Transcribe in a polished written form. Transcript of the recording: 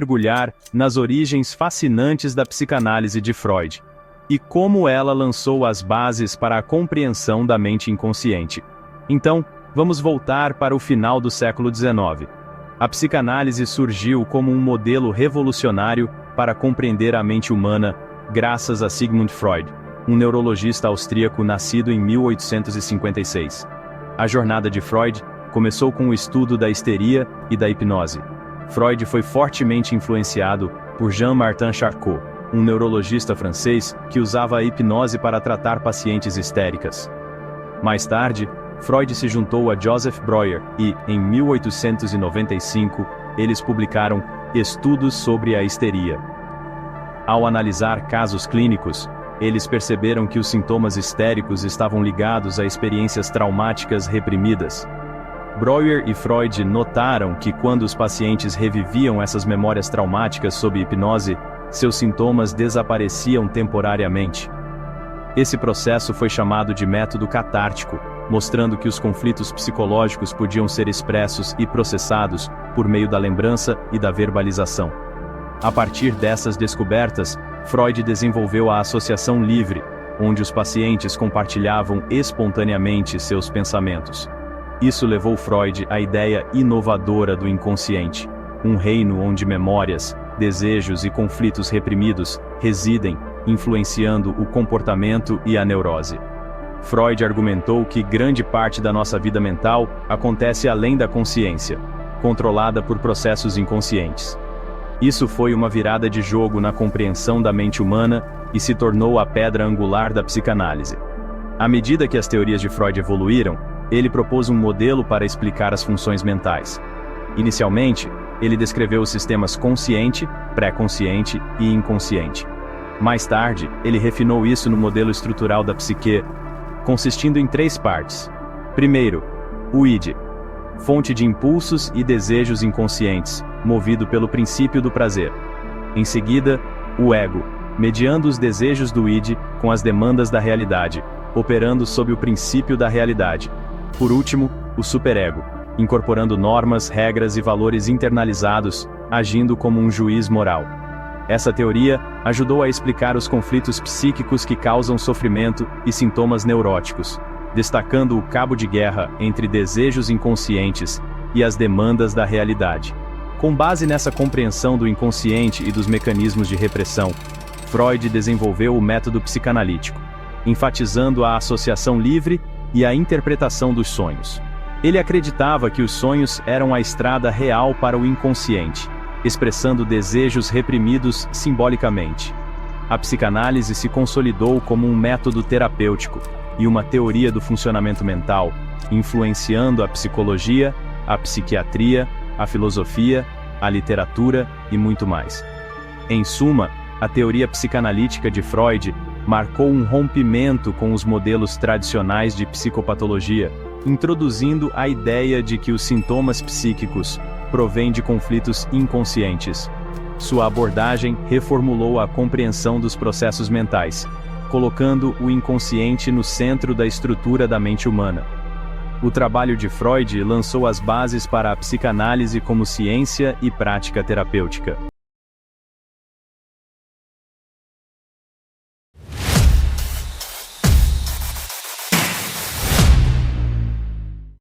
mergulhar nas origens fascinantes da psicanálise de Freud e como ela lançou as bases para a compreensão da mente inconsciente. Então, vamos voltar para o final do século XIX. A psicanálise surgiu como um modelo revolucionário para compreender a mente humana, graças a Sigmund Freud, um neurologista austríaco nascido em 1856. A jornada de Freud começou com o estudo da histeria e da hipnose. Freud foi fortemente influenciado por Jean-Martin Charcot, um neurologista francês que usava a hipnose para tratar pacientes histéricas. Mais tarde, Freud se juntou a Joseph Breuer e, em 1895, eles publicaram Estudos sobre a Histeria. Ao analisar casos clínicos, eles perceberam que os sintomas histéricos estavam ligados a experiências traumáticas reprimidas. Breuer e Freud notaram que quando os pacientes reviviam essas memórias traumáticas sob hipnose, seus sintomas desapareciam temporariamente. Esse processo foi chamado de método catártico, mostrando que os conflitos psicológicos podiam ser expressos e processados por meio da lembrança e da verbalização. A partir dessas descobertas, Freud desenvolveu a associação livre, onde os pacientes compartilhavam espontaneamente seus pensamentos. Isso levou Freud à ideia inovadora do inconsciente, um reino onde memórias, desejos e conflitos reprimidos residem, influenciando o comportamento e a neurose. Freud argumentou que grande parte da nossa vida mental acontece além da consciência, controlada por processos inconscientes. Isso foi uma virada de jogo na compreensão da mente humana e se tornou a pedra angular da psicanálise. À medida que as teorias de Freud evoluíram, ele propôs um modelo para explicar as funções mentais. Inicialmente, ele descreveu os sistemas consciente, pré-consciente e inconsciente. Mais tarde, ele refinou isso no modelo estrutural da psique, consistindo em 3 partes. Primeiro, o id, fonte de impulsos e desejos inconscientes, movido pelo princípio do prazer. Em seguida, o ego, mediando os desejos do id com as demandas da realidade, operando sob o princípio da realidade. Por último, o superego, incorporando normas, regras e valores internalizados, agindo como um juiz moral. Essa teoria ajudou a explicar os conflitos psíquicos que causam sofrimento e sintomas neuróticos, destacando o cabo de guerra entre desejos inconscientes e as demandas da realidade. Com base nessa compreensão do inconsciente e dos mecanismos de repressão, Freud desenvolveu o método psicanalítico, enfatizando a associação livre e a interpretação dos sonhos. Ele acreditava que os sonhos eram a estrada real para o inconsciente, expressando desejos reprimidos simbolicamente. A psicanálise se consolidou como um método terapêutico e uma teoria do funcionamento mental, influenciando a psicologia, a psiquiatria, a filosofia, a literatura e muito mais. Em suma, a teoria psicanalítica de Freud marcou um rompimento com os modelos tradicionais de psicopatologia, introduzindo a ideia de que os sintomas psíquicos provêm de conflitos inconscientes. Sua abordagem reformulou a compreensão dos processos mentais, colocando o inconsciente no centro da estrutura da mente humana. O trabalho de Freud lançou as bases para a psicanálise como ciência e prática terapêutica.